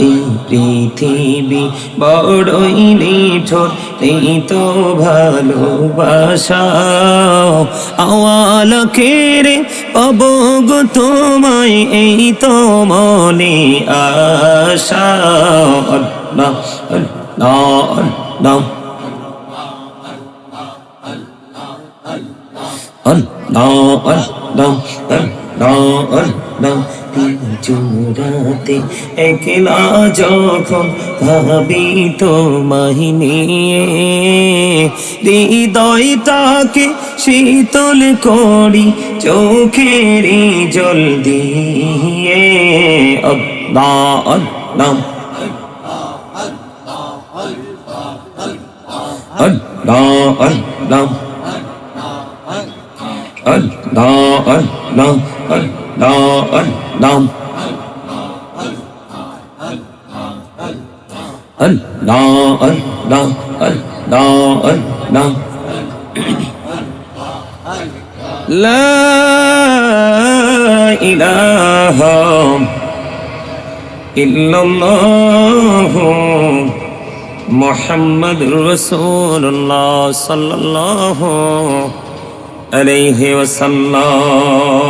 এই পৃথিবী বড়ই নিঠুর, এই তো ভালোবাসা। আওয়ালকেরে পাবো গো তোমায়, এই তো মনে আশা। আল্লাহ আল্লাহ আল্লাহ আল্লাহ আল্লাহ আল্লাহ আল্লাহ। চূড়াতে একলা যখন ভাবি তোমায় নিয়ে, হৃদয়টাকে শীতল করি চোখের জল দিয়ে। আল্লাহ আল্লাহ আল্লাহ আল্লাহ Allah Allah Allah Allah Allah Allah Allah Allah La ilaha illallah Muhammadur Rasulullah sallallahu alayhi wa sallam.